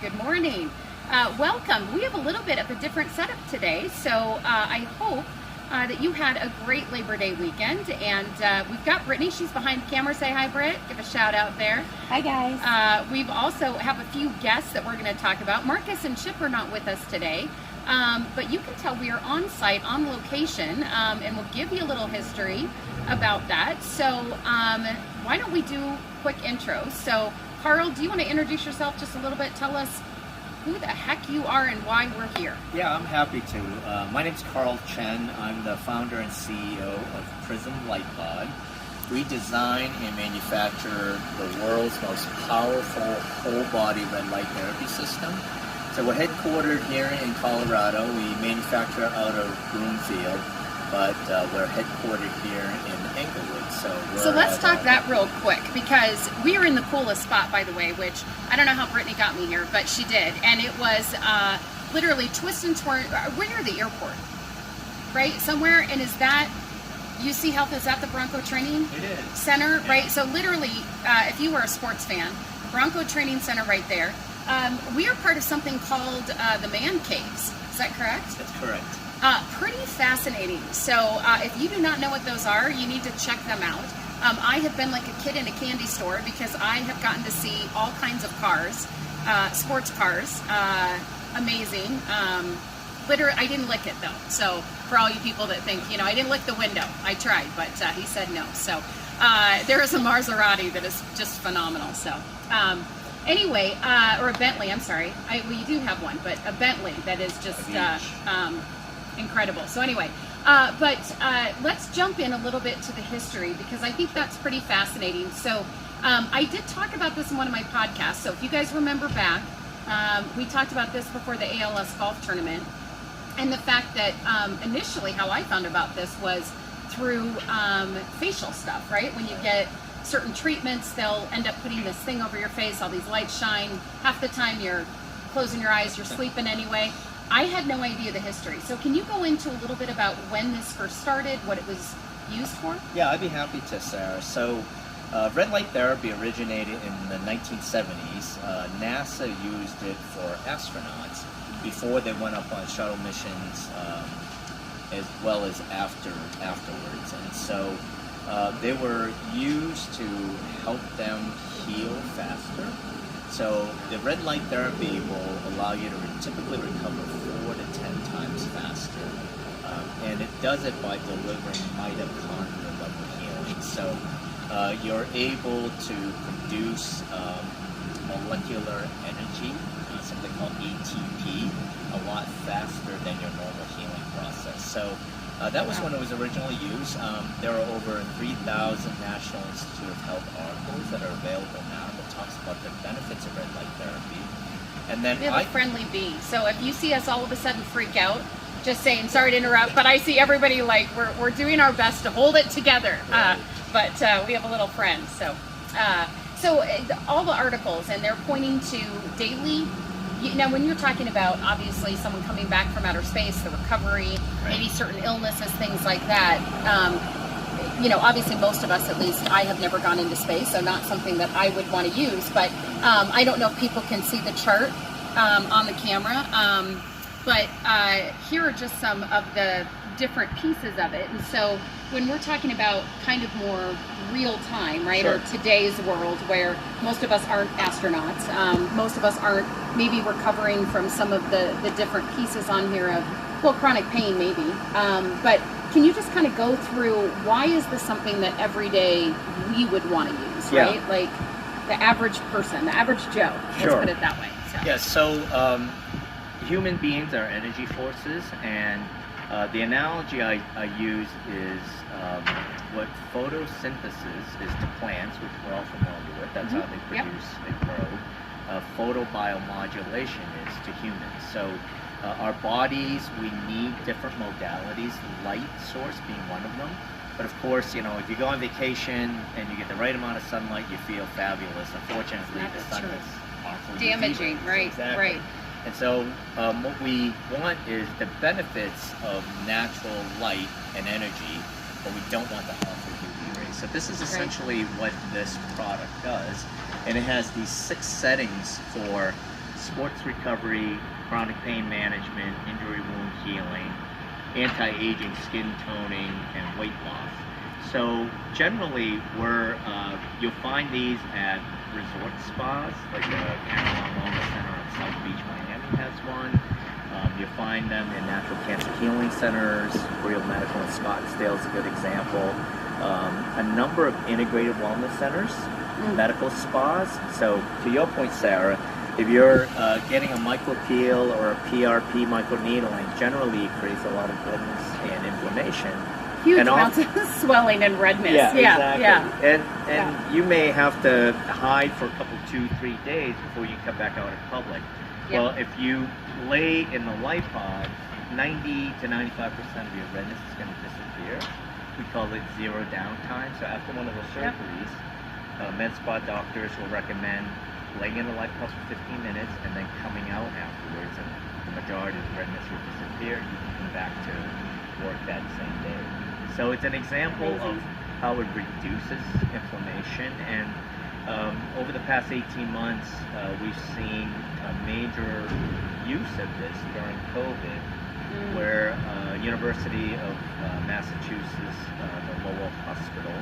Good morning. Welcome. We have a little bit of a different setup today, so I hope that you had a great Labor Day weekend. And we've got Brittany. She's behind the camera. Say hi, Britt. Give a shout out there. Hi, guys. We've also have a few guests that we're going to talk about. Marcus and Chip are not with us today, but you can tell we are on site, on location, and we'll give you a little history about that. So why don't we do quick intros? So Karl, do you want to introduce yourself just a little bit? Tell us who the heck you are and why we're here. Yeah, I'm happy to. My name's Karl Chen. I'm the founder and CEO of Prism Light Pod. We design and manufacture the world's most powerful whole body red light therapy system. So we're headquartered here in Colorado. We manufacture out of Broomfield, but we're headquartered here in Engels. So let's talk that real quick, because we are in the coolest spot, by the way, which I don't know how Brittany got me here, but she did. And it was literally twist and turn. We're near the airport, right? Somewhere. And is that UC Health? Is that the Bronco Training Center? Yeah. Right? So literally, if you were a sports fan, Bronco Training Center right there. We are part of something called the Man Caves. Is that correct? That's correct. Pretty fascinating. So if you do not know what those are, you need to check them out. I have been like a kid in a candy store because I have gotten to see all kinds of cars, sports cars, amazing. Literally, I didn't lick it though. So for all you people that think, you know, I didn't lick the window. I tried, but he said no. So there is a Maserati that is just phenomenal. So anyway, or a Bentley, I'm sorry. Well, you do have one, but a Bentley that is just incredible. So anyway, but let's jump in a little bit to the history, because I think that's pretty fascinating. So I did talk about this in one of my podcasts. So if you guys remember back, we talked about this before the ALS golf tournament, and the fact that initially how I found about this was through facial stuff, right? When you get certain treatments, they'll end up putting this thing over your face, all these lights shine. Half the time you're closing your eyes, you're sleeping anyway. I had no idea the history. So can you go into a little bit about when this first started, what it was used for? Yeah, I'd be happy to, Sarah. So red light therapy originated in the 1970s. NASA used it for astronauts before they went up on shuttle missions, as well as afterwards. And so they were used to help them heal faster. So the red light therapy will allow you to typically recover 4 to 10 times faster. And it does it by delivering mitochondrial level healing. So you're able to produce molecular energy, something called ATP, a lot faster than your normal healing process. So that was when it was originally used. There are over 3,000 National Institute of Health articles that are available now that talks about the benefits of red light therapy. And then we have a friendly bee. So if you see us all of a sudden freak out, just saying, sorry to interrupt, but I see everybody like we're doing our best to hold it together. Right. But we have a little friend. So all the articles, and they're pointing to daily. Now, when you're talking about, obviously, someone coming back from outer space, the recovery, maybe certain illnesses, things like that, you know, obviously most of us, at least, I have never gone into space, so not something that I would want to use, but I don't know if people can see the chart on the camera, but here are just some of the different pieces of it. And so when we're talking about kind of more real time, right, or today's world where most of us aren't astronauts, most of us aren't maybe recovering from some of the different pieces on here of, well, chronic pain maybe, but can you just kind of go through why is this something that every day we would want to use, right? Like the average person, the average Joe, let's put it that way. So. Yeah, so human beings are energy forces, and the analogy I use is what photosynthesis is to plants, which we're all familiar with. That's how they produce and grow. Photobiomodulation is to humans. So our bodies, we need different modalities, light source being one of them. But of course, you know, if you go on vacation and you get the right amount of sunlight, you feel fabulous. Unfortunately, the sun is harmful. Damaging, right, exactly. Right. And so what we want is the benefits of natural light and energy, but we don't want the harmful UV rays. So this is essentially what this product does. And it has these 6 settings for sports recovery, chronic pain management, injury wound healing, anti-aging, skin toning, and weight loss. So generally, you'll find these at resort spas, like the Carolina Wellness Center in South Beach, Miami has one. You'll find them in natural cancer healing centers. Real Medical in Scottsdale is a good example. A number of integrated wellness centers, medical spas. So to your point, Sarah, if you're getting a micropeel or a PRP microneedling, generally it creates a lot of redness and inflammation. Huge amounts of swelling and redness. Yeah, exactly. Yeah. And you may have to hide for a couple, 2-3 days before you come back out in public. Yeah. Well, if you lay in the light pod, 90 to 95% of your redness is going to disappear. We call it zero downtime. So after one of those surgeries, med spa doctors will recommend laying in the light pod for 15 minutes and then coming out afterwards, and the majority of the redness will disappear. You can come back to work that same day. So it's an example of how it reduces inflammation, and over the past 18 months, we've seen a major use of this during COVID, where University of Massachusetts, the Lowell Hospital,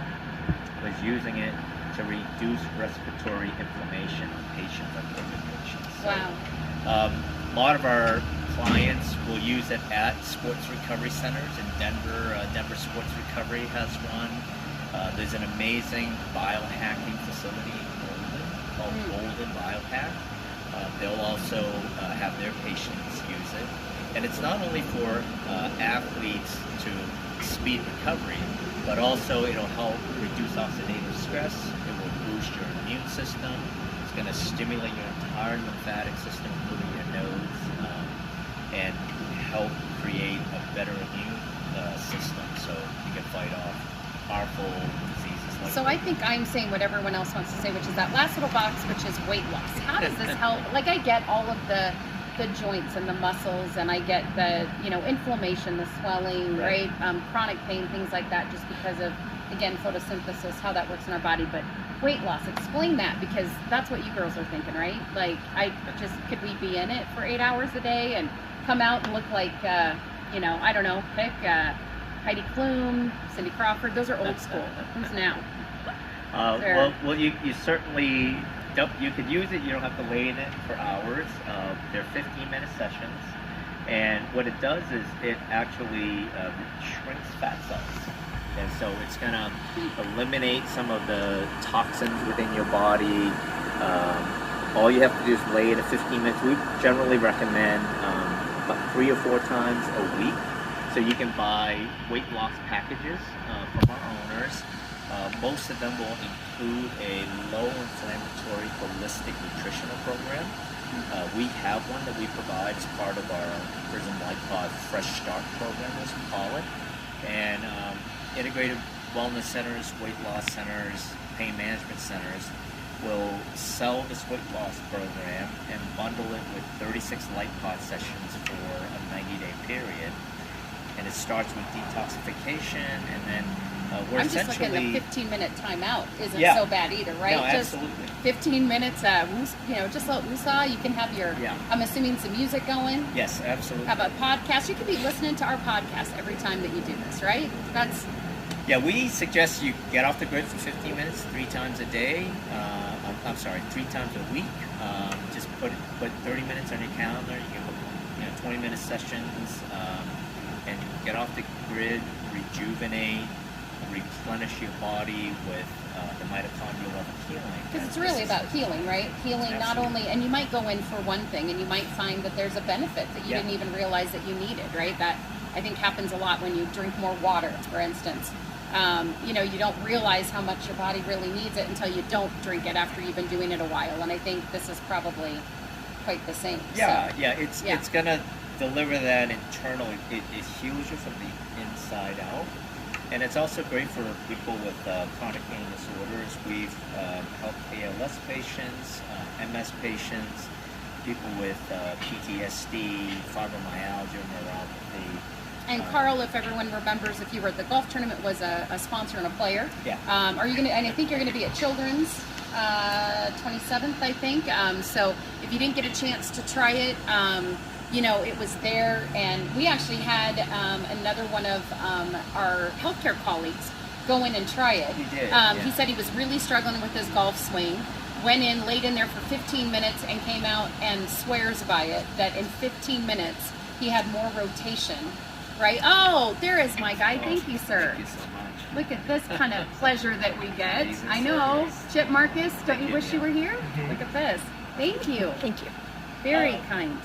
was using it to reduce respiratory inflammation on patients, on COVID patients. So, Wow. a lot of our clients will use it at sports recovery centers in Denver. Denver Sports Recovery has one. There's an amazing biohacking facility in Golden called Golden Biohack. They'll also have their patients use it. And it's not only for athletes to speed recovery, but also it'll help reduce oxidative stress. It will boost your immune system. It's going to stimulate your entire lymphatic system, including your nose, and help create a better immune system so you can fight off harmful diseases like So I think I'm saying what everyone else wants to say, which is that last little box, which is weight loss. How does this help? Like, I get all of the joints and the muscles, and I get the inflammation, the swelling, right? Chronic pain, things like that, just because of, again, photosynthesis, how that works in our body. But weight loss, explain that, because that's what you girls are thinking, right? Like, could we be in it for 8 hours a day and come out and look like, I don't know, pick Heidi Klum, Cindy Crawford? Those are old school. Who's now? Well, you certainly don't. You could use it. You don't have to lay in it for hours. They're 15-minute sessions, and what it does is it actually shrinks fat cells, and so it's going to eliminate some of the toxins within your body. All you have to do is lay in it 15 minutes. We generally recommend about 3 or 4 times a week. So you can buy weight loss packages from our owners. Most of them will include a low-inflammatory holistic nutritional program. We have one that we provide as part of our Prism LifePod Fresh Start program, as we call it. And integrated wellness centers, weight loss centers, pain management centers will sell this weight loss program and bundle it with 36 LifePod sessions for a 90-day period. And it starts with detoxification, and then we're I'm essentially... just looking, the 15-minute timeout isn't Yeah. so bad either, right? No, just absolutely. 15 minutes, just a little woosah. You can have your, I'm assuming, some music going. Yes, absolutely. Have a podcast. You could be listening to our podcast every time that you do this, right? Yeah, we suggest you get off the grid for 15 minutes 3 times a day. 3 times a week. Just put 30 minutes on your calendar. You can 20-minute sessions, and get off the grid, rejuvenate, replenish your body with the mitochondrial level healing. Because it's really about healing, right? Healing. Absolutely. Not only, and you might go in for one thing, and you might find that there's a benefit that you didn't even realize that you needed, right? That, I think, happens a lot when you drink more water, for instance. You don't realize how much your body really needs it until you don't drink it after you've been doing it a while. And I think this is probably quite the same. It's gonna deliver that internal. It heals you from the inside out, and it's also great for people with chronic pain disorders. We've helped ALS patients, MS patients, people with PTSD, fibromyalgia, neuropathy. And Karl, if everyone remembers, if you were at the golf tournament, was a sponsor and a player. Yeah. Are you gonna? And I think you're gonna be at Children's 27th, I think. So if you didn't get a chance to try it, it was there. And we actually had another one of our healthcare colleagues go in and try it. He did. He said he was really struggling with his golf swing. Went in, laid in there for 15 minutes, and came out and swears by it that in 15 minutes he had more rotation. Right? Oh, there is my guy. Thank you, sir. Thank you so much. Look at this kind of pleasure that we get. Amazing I know. service. Chip Marcus, don't you you, wish you yeah. were here? Look at this. Thank you. Thank you. Very kind.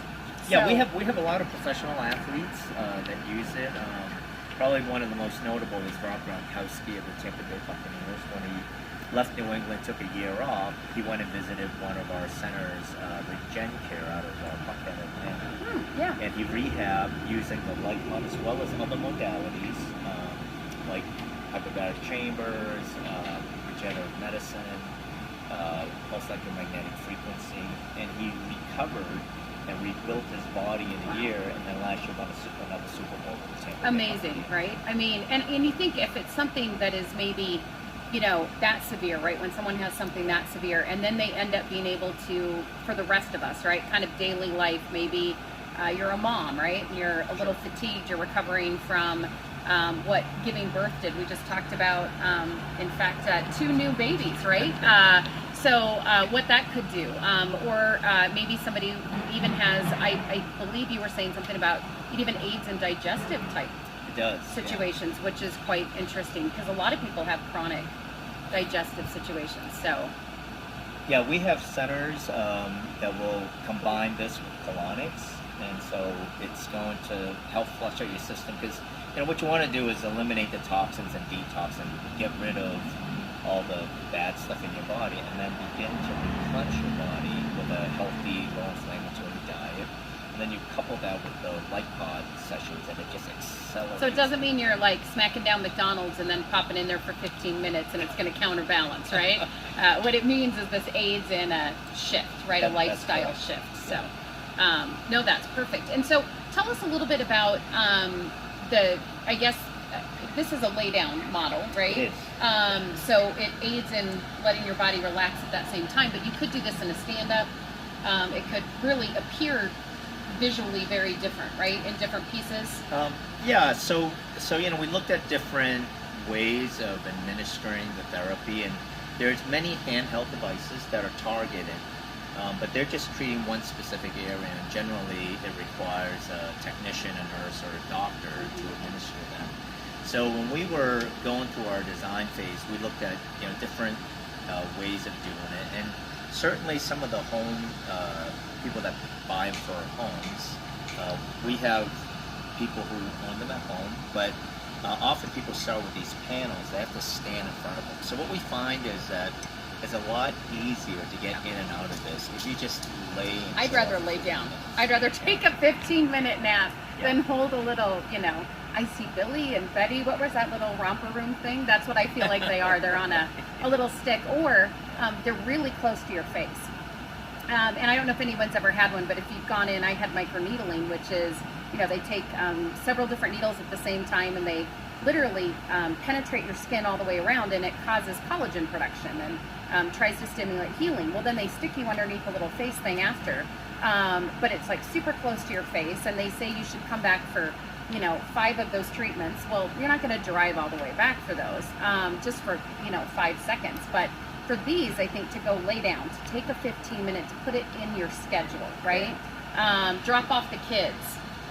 Yeah, So- we have a lot of professional athletes that use it. Probably one of the most notable is Rob Gronkowski of the Tampa Bay Buccaneers. When he left New England, took a year off, he went and visited one of our centers, Regen Care out of Buckhead, Atlanta. Yeah. And he rehabbed using the light pump as well as other modalities like hyperbaric chambers, regenerative medicine, pulse electromagnetic frequency, and he recovered and rebuilt his body in a year, and then last year won another Super Bowl with the Tampa Bay Amazing, Buccaneers. right? I mean, and you think if it's something that is maybe, that severe, right? When someone has something that severe, and then they end up being able to, for the rest of us, right? Kind of daily life, maybe you're a mom, right? And you're a little fatigued, you're recovering from what giving birth did. We just talked about, in fact, 2 new babies, right? So what that could do. Or maybe somebody who even has, I believe you were saying something about even AIDS and digestive type It does. situations, which is quite interesting because a lot of people have chronic digestive situations. So Yeah, we have centers that will combine this with colonics, and so it's going to help flush out your system because what you want to do is eliminate the toxins and detox and get rid of all the bad stuff in your body, and then begin to replenish your body with a healthy, low-inflammatory diet. And then you couple that with the light pod sessions, and it just accelerates. So it doesn't mean you're like smacking down McDonald's and then popping in there for 15 minutes and it's going to counterbalance, right? What it means is this aids in a shift, right? A That's lifestyle correct. shift. So, no, that's perfect. And so tell us a little bit about I guess, this is a lay down model, right? It is. So it aids in letting your body relax at that same time, but you could do this in a stand up. It could really appear visually very different, right? In different pieces. Yeah, so we looked at different ways of administering the therapy, and there's many handheld devices that are targeted, but they're just treating one specific area, and generally it requires a technician, a nurse, or a doctor to administer them. So when we were going through our design phase, we looked at different ways of doing it, and certainly some of the home people that buy them for homes, we have people who own them at home, but often people start with these panels. They have to stand in front of them. So what we find is that it's a lot easier to get in and out of this if you just lay. I'd rather lay down. I'd rather take a 15-minute nap than hold a little, I see Billy and Betty. What was that little romper room thing? That's what I feel like they are. They're on a little stick, or they're really close to your face. And I don't know if anyone's ever had one, but if you've gone in, I had microneedling, which is, they take several different needles at the same time, and they literally penetrate your skin all the way around, and it causes collagen production and tries to stimulate healing. Well, then they stick you underneath a little face thing after, but it's like super close to your face, and they say you should come back for 5 of those treatments. Well, you're not going to drive all the way back for those, just for 5 seconds, but for these, I think to go lay down, to take a 15-minute, to put it in your schedule, right? Drop off the kids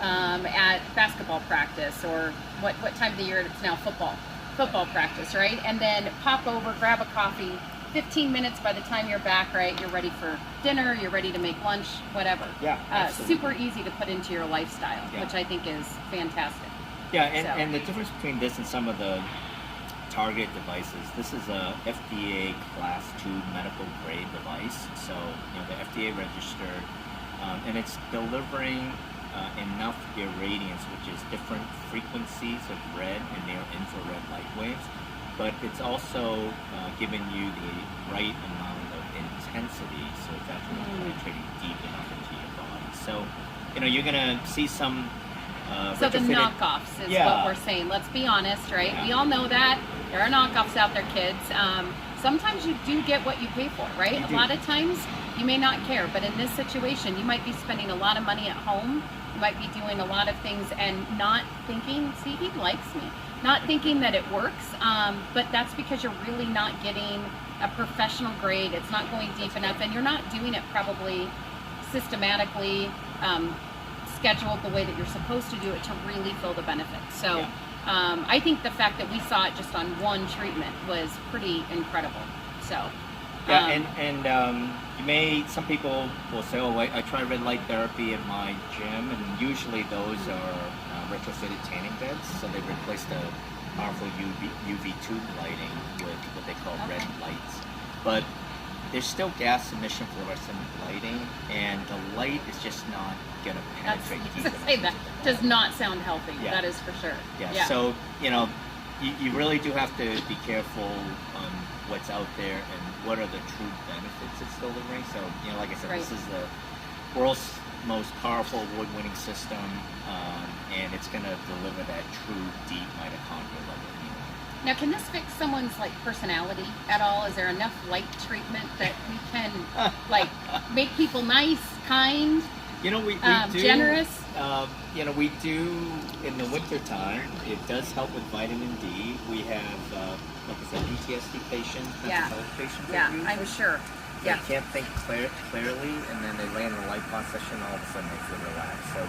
at basketball practice, or what time of the year it's now, football practice, right? And then pop over, grab a coffee, 15 minutes by the time you're back, right? You're ready for dinner, you're ready to make lunch, whatever. Yeah, absolutely. Super easy to put into your lifestyle, which I think is fantastic. Yeah, and the difference between this and some of the target devices, this is a FDA Class 2 medical grade device, so the FDA registered, and it's delivering enough irradiance, which is different frequencies of red and near infrared light waves, but it's also giving you the right amount of intensity, so it's actually penetrating deep enough into your body. So you're gonna see some So the knockoffs is what we're saying. Let's be honest, right? Yeah. We all know that. There are knockoffs out there, kids. sometimes you do get what you pay for, right? A lot of times you may not care, but in this situation, you might be spending a lot of money at home. You might be doing a lot of things and not thinking, see, he likes me. Not thinking that it works, but that's because you're really not getting a professional grade. It's not going deep enough, and you're not doing it probably systematically, scheduled the way that you're supposed to do it to really feel the benefits. So I think the fact that we saw it just on one treatment was pretty incredible. So some people will say, oh, I try red light therapy at my gym, and usually those are retrofitted tanning beds, so they replace the powerful UV tube lighting with what they call red lights. But there's still gas emission fluorescent lighting, and the light is just not going to penetrate deep enough. That does not sound healthy. Yeah. That is for sure. Yeah. So, you really do have to be careful on what's out there and what are the true benefits it's delivering. So, like I said, This is the world's most powerful award-winning system, and it's going to deliver that true deep mitochondrial level. Now, can this fix someone's personality at all? Is there enough light treatment that we can make people nice, kind, we do, generous? We do in the winter time. It does help with vitamin D. We have, like I said, PTSD patients, mental health patients. Yeah, I'm sure. They can't think clearly, and then they land in a light pod session, all of a sudden they feel relaxed. So,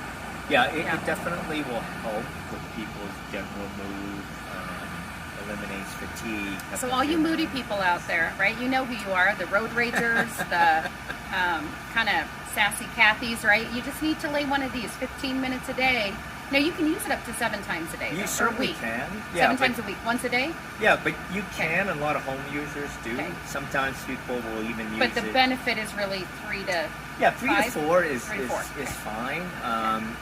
it definitely will help with people's general mood, eliminates fatigue. So all you moody people out there, right? You know who you are, the road ragers, the kind of sassy Cathys, right? You just need to lay one of these 15 minutes a day. Now, you can use it up to 7 times a day. You or certainly a week. can. 7 times a week, once a day? Yeah, but you can, and a lot of home users do. Okay. Sometimes people will even use it. But the benefit is really 3 to 3 to 4 is fine.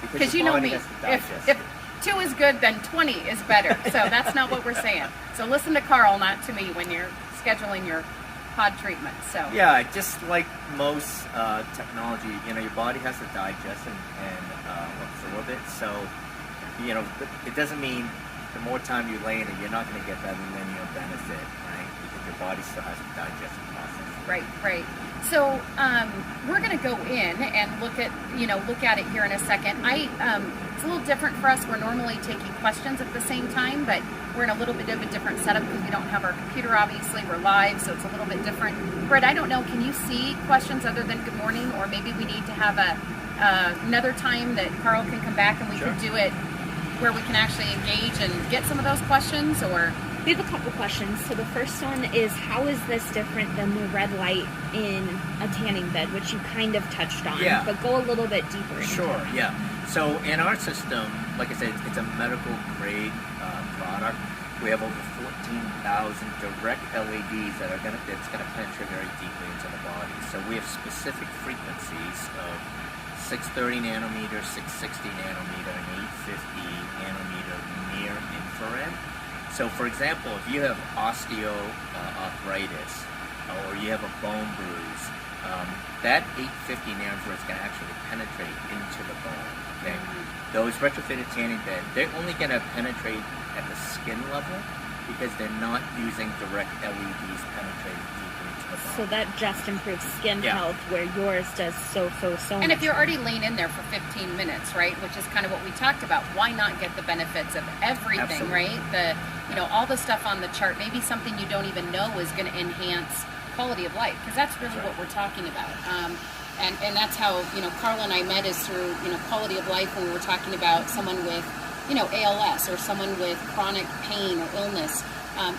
Because your body has to digest it. If 2 is good, then 20 is better. So that's not what we're saying. So listen to Karl, not to me, when you're scheduling your pod treatment. So just like most technology, your body has to digest and absorb it. So it doesn't mean the more time you lay in it, you're not going to get that linear benefit, right? Because your body still has to digest the process. Right. So we're going to go in and look at it here in a second. It's a little different for us. We're normally taking questions at the same time, but we're in a little bit of a different setup because we don't have our computer, obviously. We're live, so it's a little bit different. Brett, I don't know, can you see questions other than good morning, or maybe we need to have another time that Karl can come back and we can do it where we can actually engage and get some of those questions, or... We have a couple questions. So the first one is, how is this different than the red light in a tanning bed, which you kind of touched on, but go a little bit deeper into. Sure, yeah. So in our system, like I said, it's a medical grade product. We have over 14,000 direct LEDs that's going to penetrate very deeply into the body. So we have specific frequencies of 630 nanometer, 660 nanometer, and 850 nanometer near infrared. So, for example, if you have osteoarthritis or you have a bone bruise, that 850 nanometers can actually penetrate into the bone. Okay, those retrofitted tanning beds, they're only going to penetrate at the skin level because they're not using direct LEDs penetrating deeply into the bone. So that just improves skin health, where yours does so And if you're already laying in there for 15 minutes, right, which is kind of what we talked about, why not get the benefits of everything, right? All the stuff on the chart, maybe something you don't even know is going to enhance quality of life, because that's really what we're talking about. And that's how, Karl and I met, is through, quality of life, when we were talking about someone with, ALS or someone with chronic pain or illness.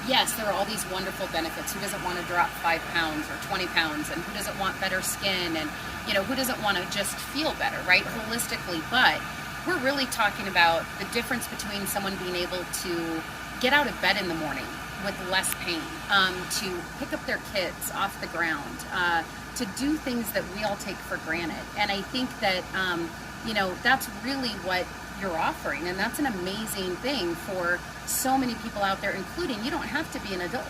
Yes, there are all these wonderful benefits. Who doesn't want to drop 5 pounds or 20 pounds? And who doesn't want better skin? And, who doesn't want to just feel better, right? Holistically. But we're really talking about the difference between someone being able to get out of bed in the morning with less pain, to pick up their kids off the ground, to do things that we all take for granted. And I think that, that's really what you're offering. And that's an amazing thing for so many people out there, including, you don't have to be an adult.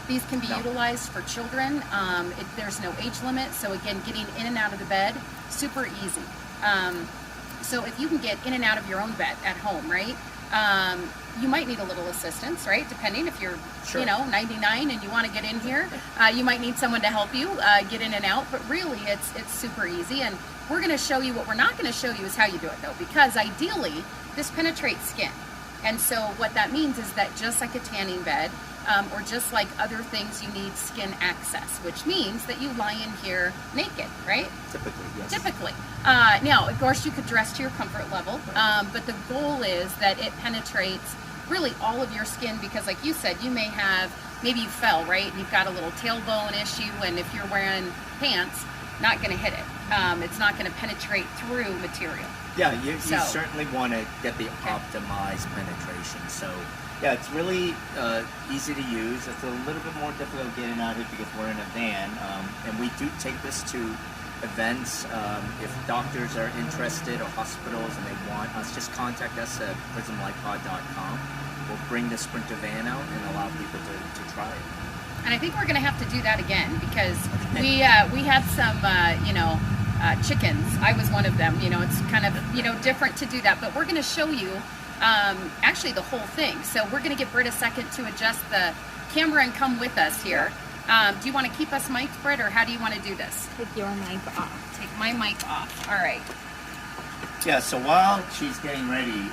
These can be utilized for children. There's no age limit. So again, getting in and out of the bed, super easy. So if you can get in and out of your own bed at home, right? you might need a little assistance, right? Depending if you're, Sure. 99 and you want to get in here, you might need someone to help you get in and out. But really, it's super easy. And we're going to show you. What we're not going to show you is how you do it, though, because ideally, this penetrates skin. And so what that means is that just like a tanning bed, or just like other things, you need skin access, which means that you lie in here naked, right? Typically, yes. Typically. Now, of course, you could dress to your comfort level, but the goal is that it penetrates really all of your skin, because like you said, maybe you fell, right? And you've got a little tailbone issue, and if you're wearing pants, not going to hit it. It's not going to penetrate through material. Yeah, you certainly want to get the optimized penetration. So, yeah, it's really easy to use. It's a little bit more difficult getting out here because we're in a van, and we do take this to events. If doctors are interested or hospitals and they want us, just contact us at prismlifepod.com. We'll bring the Sprinter van out and allow people to try it. And I think we're going to have to do that again, because we had some, chickens. I was one of them. It's kind of, different to do that. But we're going to show you actually the whole thing. So we're going to give Britt a second to adjust the camera and come with us here. Do you want to keep us mic'd, Britt, or how do you want to do this? Take your mic off. Take my mic off. All right. Yeah, so while she's getting ready,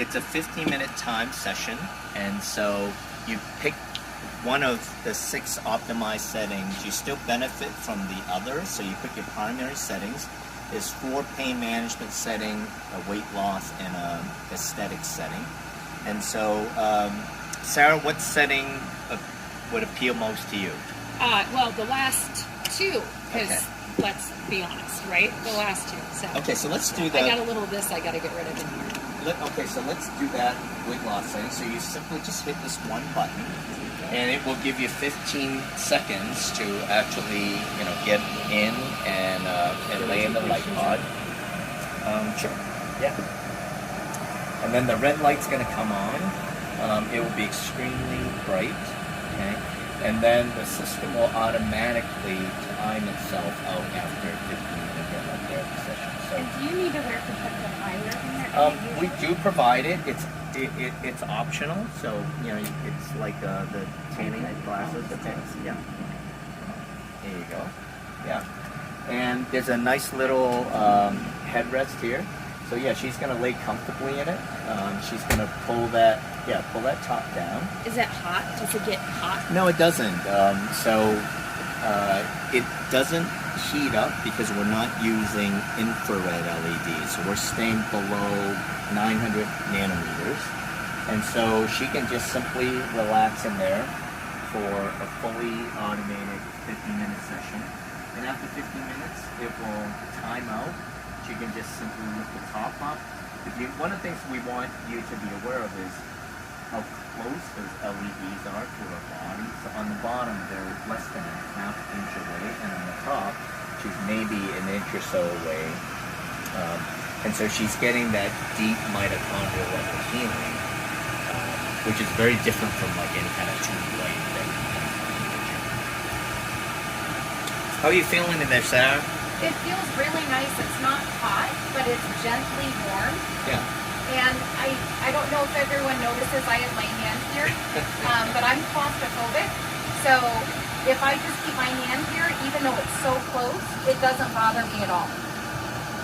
it's a 15-minute time session. And so you pick one of the 6 optimized settings. You still benefit from the others, so you pick your primary settings. There's 4 pain management setting, a weight loss, and a aesthetic setting. And so, Sarah, what setting would appeal most to you? Well, the last 2, because let's be honest, right? The last 2. So. Okay, so let's do that. I got a little of this I got to get rid of in here. Okay, so let's do that weight loss setting. So you simply just hit this one button, and it will give you 15 seconds to actually, get in and lay in the light pod. Sure. Yeah. And then the red light's going to come on. It will be extremely bright. Okay. And then the system will automatically time itself out after 15 minute red light therapy session. So. And do you need to wear protective eyewear in there? We do provide it. It's optional, so it's like the tanning glasses. Okay. Yeah. There you go. Yeah. And there's a nice little headrest here. So yeah, she's gonna lay comfortably in it. She's gonna pull that top down. Is it hot? Does it get hot? No, it doesn't. It doesn't heat up because we're not using infrared LEDs. So we're staying below 900 nanometers. And so she can just simply relax in there for a fully automated 15-minute session. And after 15 minutes, it will time out. She can just simply lift the top up. One of the things we want you to be aware of is how close those LEDs are to her body. So on the bottom, they're less than a half inch away, and on the top, she's maybe an inch or so away. And so she's getting that deep mitochondrial level healing, which is very different from like any kind of tube light that we have. How are you feeling in there, Sarah? It feels really nice. It's not hot, but it's gently warm. Yeah. And I don't know if everyone notices I have my hand here, but I'm claustrophobic. So if I just keep my hand here, even though it's so close, it doesn't bother me at all.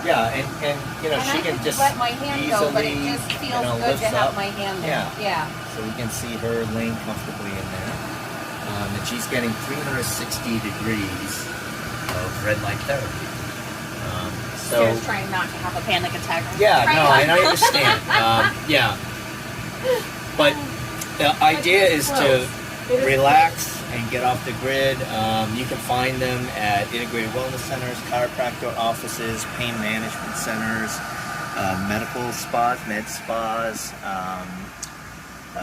Yeah, and she can just let my hand easily, go, but it just feels good to have my hand there. Yeah. So we can see her laying comfortably in there. And she's getting 360 degrees of red light therapy. Sarah's trying not to have a panic attack. Yeah, no, and I understand. Yeah. But the idea is to relax and get off the grid. You can find them at integrated wellness centers, chiropractor offices, pain management centers, medical spas, med spas,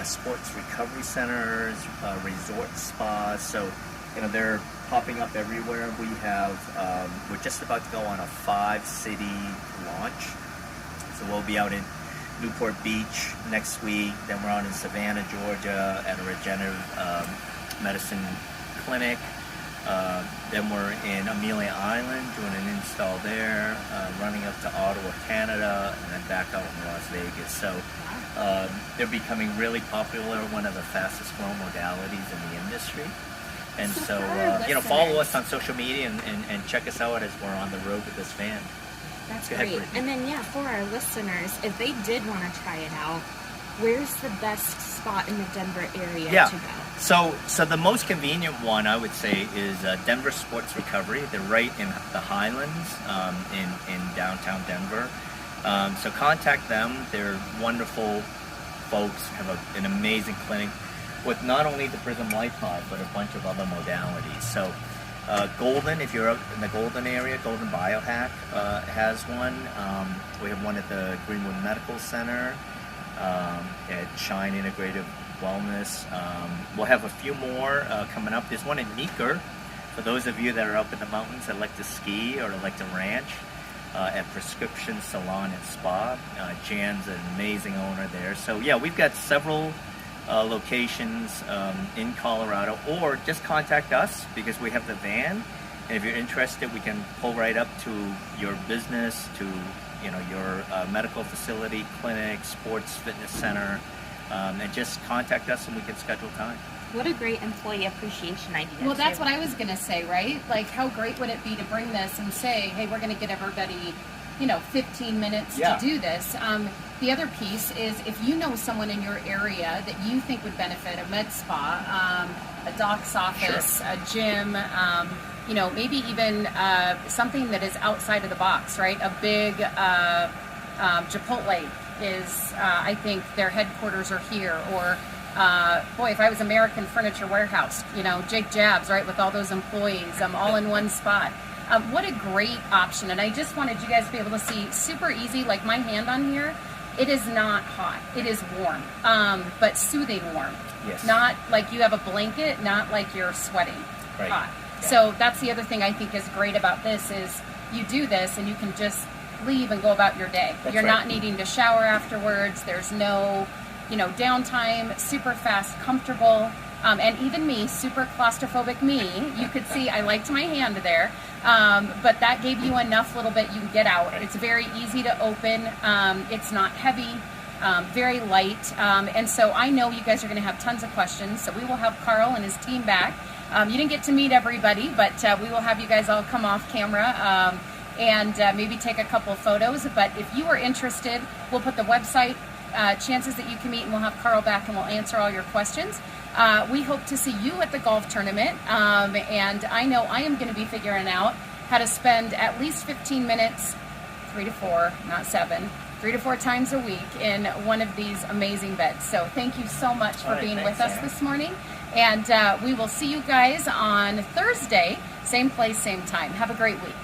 sports recovery centers, resort spas. So, they're popping up everywhere. We have, we're just about to go on a 5-city launch. So we'll be out in Newport Beach next week. Then we're out in Savannah, Georgia at a regenerative medicine clinic. Then we're in Amelia Island doing an install there, running up to Ottawa, Canada, and then back out in Las Vegas. So they're becoming really popular, one of the fastest growing modalities in the industry. And so, follow us on social media and check us out as we're on the road with this van. That's great. And then, for our listeners, if they did want to try it out, where's the best spot in the Denver area to go? So the most convenient one, I would say, is Denver Sports Recovery. They're right in the Highlands in downtown Denver. So contact them. They're wonderful folks, have an amazing clinic with not only the Prism Life Pod, but a bunch of other modalities. So Golden, if you're up in the Golden area, Golden Biohack has one. We have one at the Greenwood Medical Center, at Shine Integrative Wellness. We'll have a few more coming up. There's one in Meeker, for those of you that are up in the mountains that like to ski or like to ranch, at Prescription Salon and Spa. Jan's an amazing owner there. So we've got several locations in Colorado, or just contact us because we have the van, and if you're interested, we can pull right up to your business, to your medical facility, clinic, sports fitness center, and just contact us and we can schedule time. What a great employee appreciation idea. Well, that's what I was going to say, right? Like, how great would it be to bring this and say, hey, we're going to get everybody 15 minutes to do this. The other piece is, if you know someone in your area that you think would benefit, a med spa, a doc's office, a gym, maybe even something that is outside of the box, right? A big Chipotle is, I think their headquarters are here, or if I was American Furniture Warehouse, Jake Jabs, right, with all those employees, all in one spot. What a great option. And I just wanted you guys to be able to see, super easy, like my hand on here, it is not hot. It is warm, but soothing warm. Yes. Not like you have a blanket, not like you're sweating hot. Yeah. So that's the other thing I think is great about this is you do this and you can just leave and go about your day. You're not needing to shower afterwards. There's no, downtime, super fast, comfortable. And even me, super claustrophobic me, you could see I liked my hand there, but that gave you enough little bit you can get out. It's very easy to open. It's not heavy, very light. And so I know you guys are going to have tons of questions, so we will have Karl and his team back. You didn't get to meet everybody, but we will have you guys all come off camera and maybe take a couple photos. But if you are interested, we'll put the website, chances that you can meet, and we'll have Karl back and we'll answer all your questions. We hope to see you at the golf tournament, and I know I am going to be figuring out how to spend at least 15 minutes, 3 to 4, not 7, 3 to 4 times a week in one of these amazing beds. So thank you so much for being with us this morning, and we will see you guys on Thursday, same place, same time. Have a great week.